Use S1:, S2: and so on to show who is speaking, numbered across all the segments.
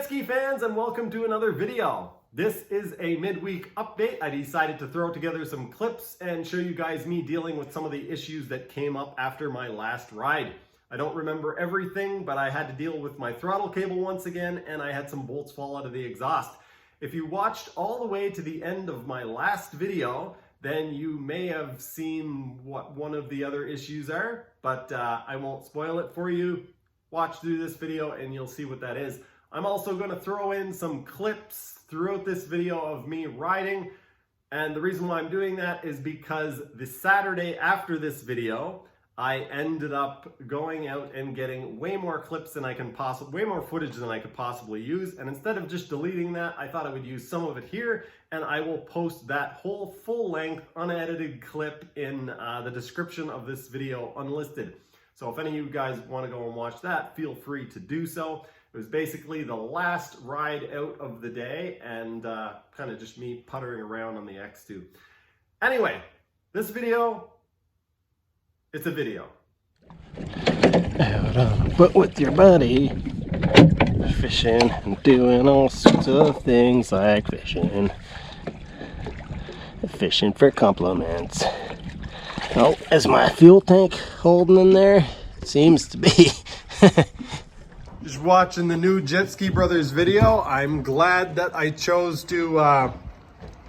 S1: jet ski fans, and welcome to another video. This is a midweek update. I decided to throw together some clips and show you guys me dealing with some of the issues that came up after my last ride. I don't remember everything, but I had to deal with my throttle cable once again, and I had some bolts fall out of the exhaust. If you watched all the way to the end of my last video, then you may have seen what one of the other issues are, but I won't spoil it for you. Watch through this video and you'll see what that is. I'm also going to throw in some clips throughout this video of me riding, and the reason why I'm doing that is because the Saturday after this video I ended up going out and getting way more clips than way more footage than I could possibly use, and instead of just deleting that, I thought I would use some of it here, and I will post that whole full-length unedited clip in the description of this video unlisted. So if any of you guys want to go and watch that, feel free to do so. It was basically the last ride out of the day, and kind of just me puttering around on the X2. Anyway, this video, it's a video.
S2: Out on a boat with your buddy, fishing and doing all sorts of things like fishing. Fishing for compliments. Oh, is my fuel tank holding in there? It seems to be.
S1: Just watching the new Jet Ski Brothers video. I'm glad that I chose to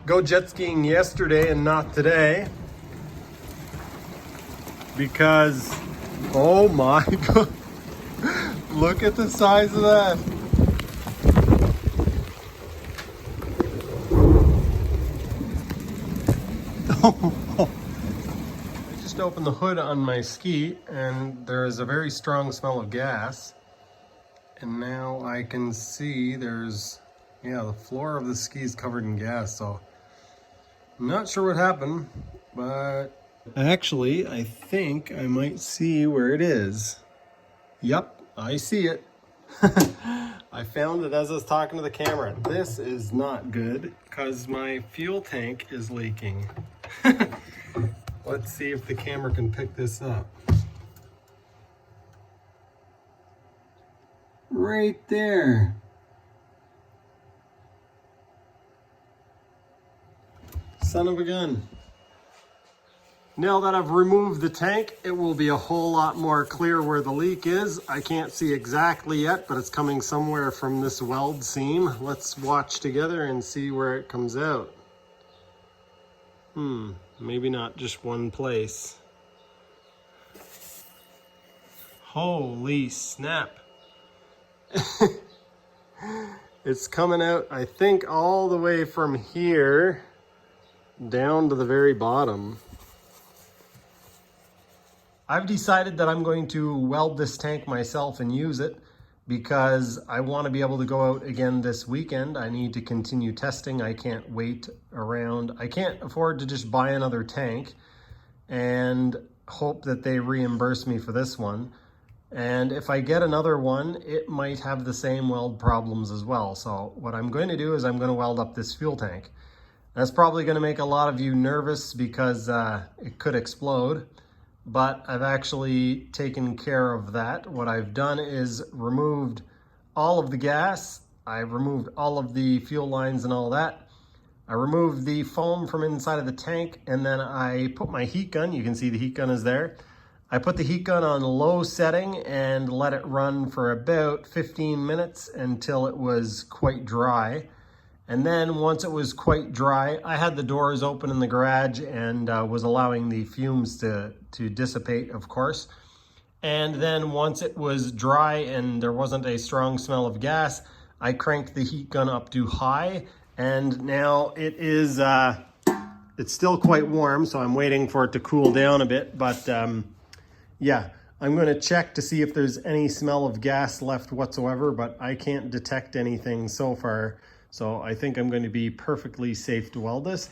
S1: go jet skiing yesterday and not today, because oh my god, look at the size of that. I just opened the hood on my ski and there is a very strong smell of gas. And now I can see there's, the floor of the ski is covered in gas, so I'm not sure what happened, but actually I think I might see where it is. Yep, I see it. I found it as I was talking to the camera. This is not good because my fuel tank is leaking. Let's see if the camera can pick this up. Right there. Son of a gun. Now that I've removed the tank, it will be a whole lot more clear where the leak is. I can't see exactly yet, but it's coming somewhere from this weld seam. Let's watch together and see where it comes out. Maybe not just one place. Holy snap. It's coming out, I think, all the way from here down to the very bottom. I've decided that I'm going to weld this tank myself and use it because I want to be able to go out again this weekend. I need to continue testing. I can't wait around. I can't afford to just buy another tank and hope that they reimburse me for this one. And if I get another one, it might have the same weld problems as well. So what I'm going to do is I'm going to weld up this fuel tank. That's probably going to make a lot of you nervous because it could explode, but I've actually taken care of that. What I've done is removed all of the gas. I've removed all of the fuel lines and all that. I removed the foam from inside of the tank, and then I put my heat gun. You can see the heat gun is there. I put the heat gun on low setting and let it run for about 15 minutes until it was quite dry. And then once it was quite dry, I had the doors open in the garage and was allowing the fumes to dissipate, of course. And then once it was dry and there wasn't a strong smell of gas, I cranked the heat gun up to high, and now it is, it's still quite warm, so I'm waiting for it to cool down a bit, but yeah, I'm going to check to see if there's any smell of gas left whatsoever, but I can't detect anything so far. So I think I'm going to be perfectly safe to weld this.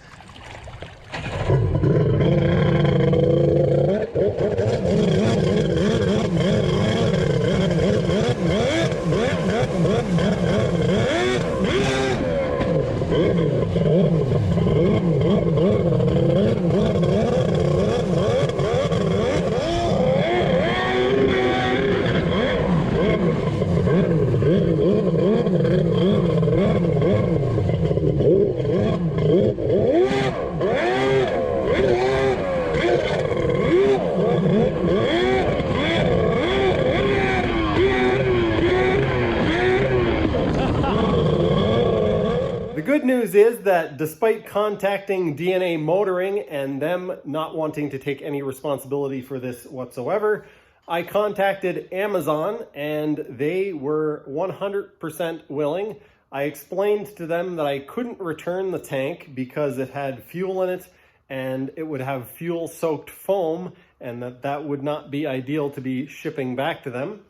S1: that despite contacting DNA Motoring and them not wanting to take any responsibility for this whatsoever, I contacted Amazon and they were 100% willing. I explained to them that I couldn't return the tank because it had fuel in it and it would have fuel-soaked foam, and that would not be ideal to be shipping back to them.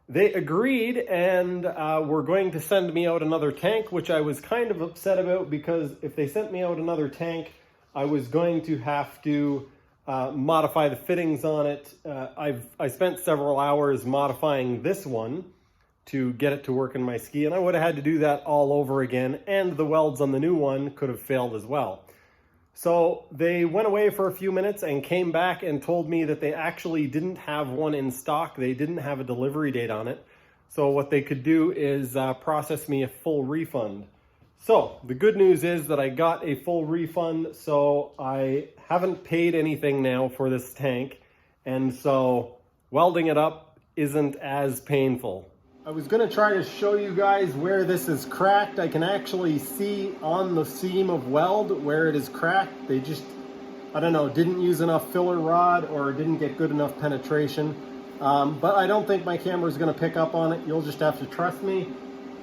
S1: They agreed and were going to send me out another tank, which I was kind of upset about because if they sent me out another tank, I was going to have to modify the fittings on it. I spent several hours modifying this one to get it to work in my ski, and I would have had to do that all over again, and the welds on the new one could have failed as well. So they went away for a few minutes and came back and told me that they actually didn't have one in stock. They didn't have a delivery date on it. So what they could do is process me a full refund. So the good news is that I got a full refund, so I haven't paid anything now for this tank, and so welding it up isn't as painful. I was going to try to show you guys where this is cracked. I can actually see on the seam of weld where it is cracked. They just, I don't know, didn't use enough filler rod or didn't get good enough penetration. But I don't think my camera is going to pick up on it. You'll just have to trust me.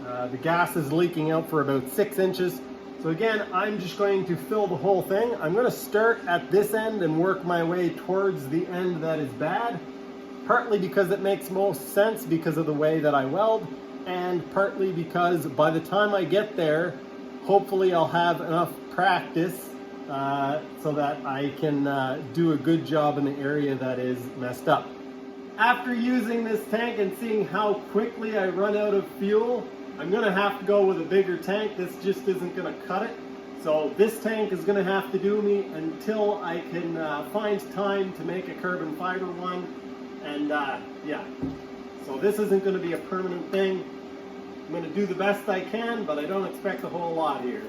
S1: The gas is leaking out for about 6 inches. So again, I'm just going to fill the whole thing. I'm going to start at this end and work my way towards the end that is bad. Partly because it makes most sense because of the way that I weld, and partly because by the time I get there, hopefully I'll have enough practice so that I can do a good job in the area that is messed up. After using this tank and seeing how quickly I run out of fuel, I'm going to have to go with a bigger tank. This just isn't going to cut it. So this tank is going to have to do me until I can find time to make a carbon fiber one. And yeah, so this isn't going to be a permanent thing. I'm going to do the best I can, but I don't expect a whole lot here.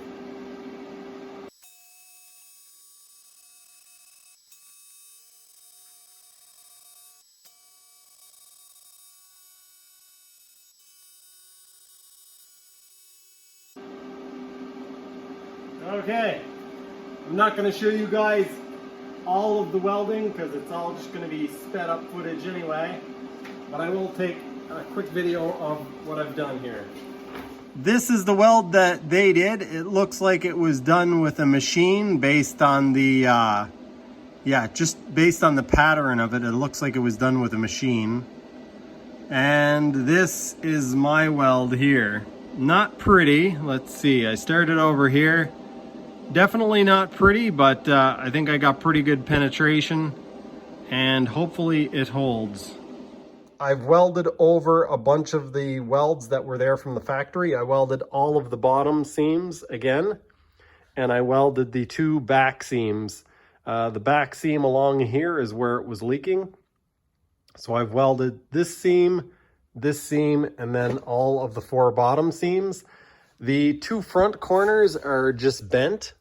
S1: Okay, I'm not going to show you guys all of the welding because it's all just going to be sped up footage anyway, but I will take a quick video of what I've done here. This is the weld that they did. It looks like it was done with a machine based on the just based on the pattern of it. It looks like it was done with a machine. And this is my weld here. Not pretty. Let's see, I started over here. Definitely not pretty, but I think I got pretty good penetration, and hopefully it holds. I've welded over a bunch of the welds that were there from the factory. I welded all of the bottom seams again, and I welded the 2 back seams. The back seam along here is where it was leaking. So I've welded this seam, and then all of the 4 bottom seams. The 2 front corners are just bent,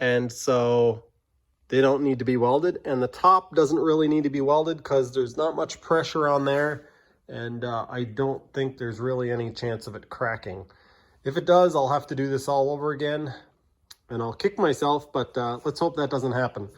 S1: and so they don't need to be welded. And the top doesn't really need to be welded because there's not much pressure on there, and I don't think there's really any chance of it cracking. If it does, I'll have to do this all over again, and I'll kick myself, but let's hope that doesn't happen.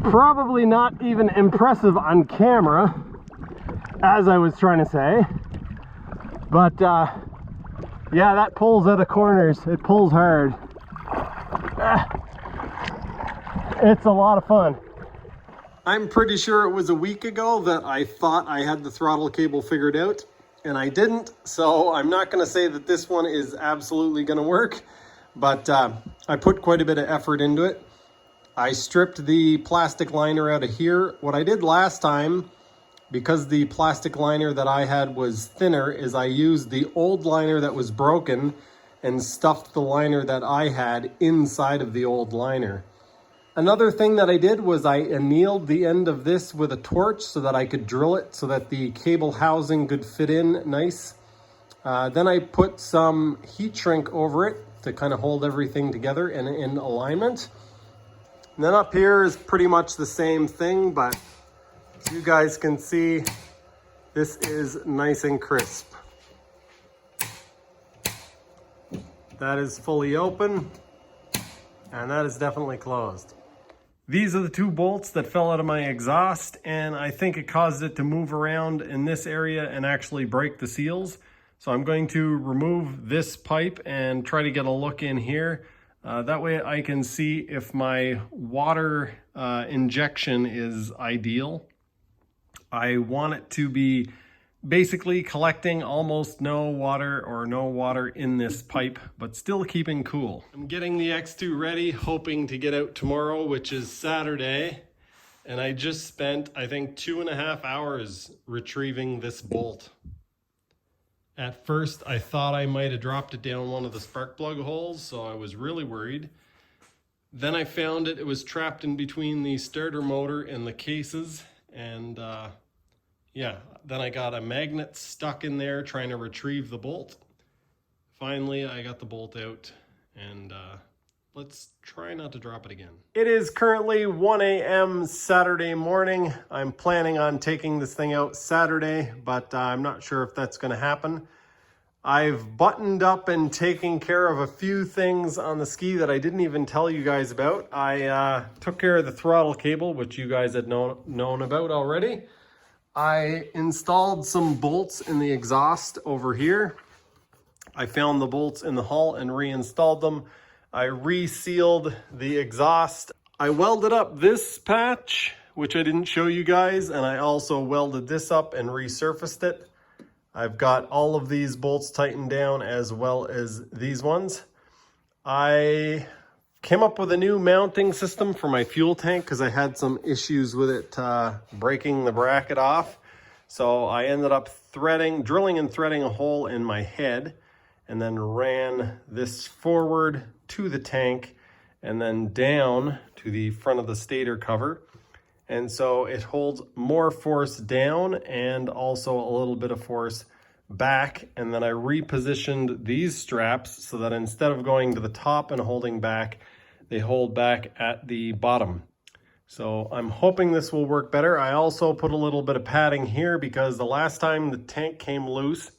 S1: Probably not even impressive on camera, as I was trying to say, But yeah, that pulls out of corners. It pulls hard. It's a lot of fun. I'm pretty sure it was a week ago that I thought I had the throttle cable figured out, and I didn't. So I'm not going to say that this one is absolutely going to work, but I put quite a bit of effort into it. I stripped the plastic liner out of here. What I did last time, because the plastic liner that I had was thinner, is I used the old liner that was broken and stuffed the liner that I had inside of the old liner. Another thing that I did was I annealed the end of this with a torch so that I could drill it so that the cable housing could fit in nice. Then I put some heat shrink over it to kind of hold everything together and in alignment. And then up here is pretty much the same thing, but as you guys can see, this is nice and crisp. That is fully open, and that is definitely closed. These are the two bolts that fell out of my exhaust, and I think it caused it to move around in this area and actually break the seals. So I'm going to remove this pipe and try to get a look in here. That way I can see if my water injection is ideal. I want it to be basically collecting almost no water or no water in this pipe, but still keeping cool. I'm getting the X2 ready, hoping to get out tomorrow, which is Saturday. And I just spent, I think, 2.5 hours retrieving this bolt. At first, I thought I might have dropped it down one of the spark plug holes, so I was really worried. Then I found it was trapped in between the starter motor and the cases, and yeah, then I got a magnet stuck in there trying to retrieve the bolt. Finally, I got the bolt out, and let's try not to drop it again. It is currently 1 a.m. Saturday morning. I'm planning on taking this thing out Saturday, but I'm not sure if that's going to happen. I've buttoned up and taken care of a few things on the ski that I didn't even tell you guys about. I took care of the throttle cable, which you guys had known about already. I installed some bolts in the exhaust over here. I found the bolts in the hull and reinstalled them. I resealed the exhaust. I welded up this patch, which I didn't show you guys, and I also welded this up and resurfaced it. I've got all of these bolts tightened down as well as these ones. I came up with a new mounting system for my fuel tank because I had some issues with it breaking the bracket off. So I ended up drilling and threading a hole in my head, and then ran this forward to the tank and then down to the front of the stator cover. And so it holds more force down and also a little bit of force back. And then I repositioned these straps so that instead of going to the top and holding back, they hold back at the bottom. So I'm hoping this will work better. I also put a little bit of padding here because the last time the tank came loose,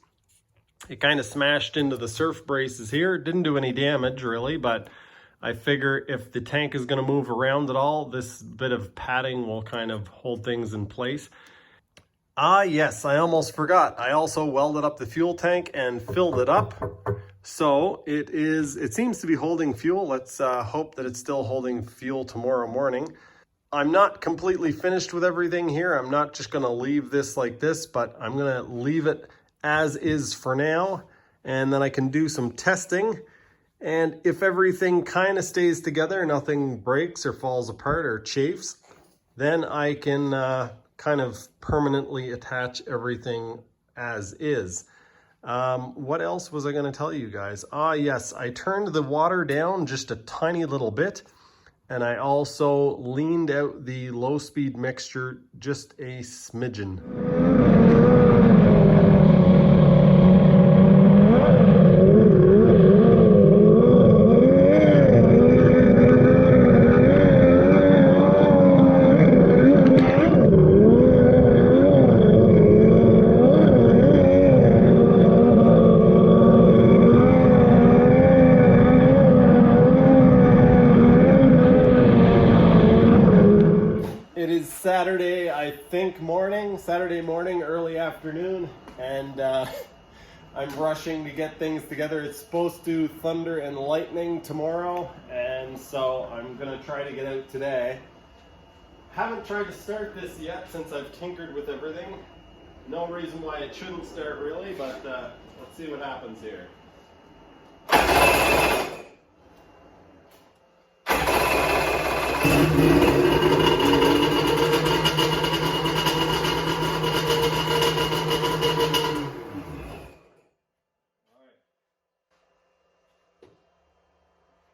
S1: it kind of smashed into the surf braces here. It didn't do any damage really, but I figure if the tank is going to move around at all, this bit of padding will kind of hold things in place. Yes, I almost forgot. I also welded up the fuel tank and filled it up. So it seems to be holding fuel. Let's hope that it's still holding fuel tomorrow morning. I'm not completely finished with everything here. I'm not just going to leave this like this, but I'm going to leave it as is for now. And then I can do some testing. And if everything kind of stays together, nothing breaks or falls apart or chafes, then I can kind of permanently attach everything as is. What else was I going to tell you guys? Yes, I turned the water down just a tiny little bit, and I also leaned out the low-speed mixture just a smidgen. Saturday morning, early afternoon, and I'm rushing to get things together. It's supposed to thunder and lightning tomorrow, and so I'm gonna try to get out today. Haven't tried to start this yet since I've tinkered with everything. No reason why it shouldn't start really, but let's see what happens here.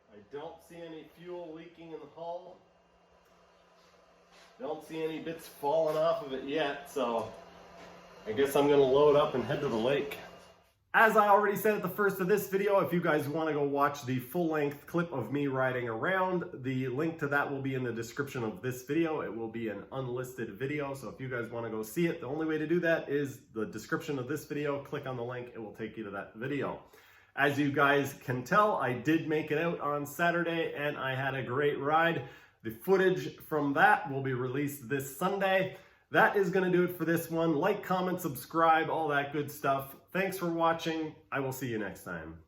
S1: I don't see any fuel leaking in the hull. Don't see any bits falling off of it yet, so I guess I'm gonna load up and head to the lake. As I already said at the first of this video, if you guys want to go watch the full-length clip of me riding around, the link to that will be in the description of this video. It will be an unlisted video, so if you guys want to go see it, the only way to do that is the description of this video. Click on the link, it will take you to that video. As you guys can tell, I did make it out on Saturday and I had a great ride. The footage from that will be released this Sunday. That is going to do it for this one. Like, comment, subscribe, all that good stuff. Thanks for watching. I will see you next time.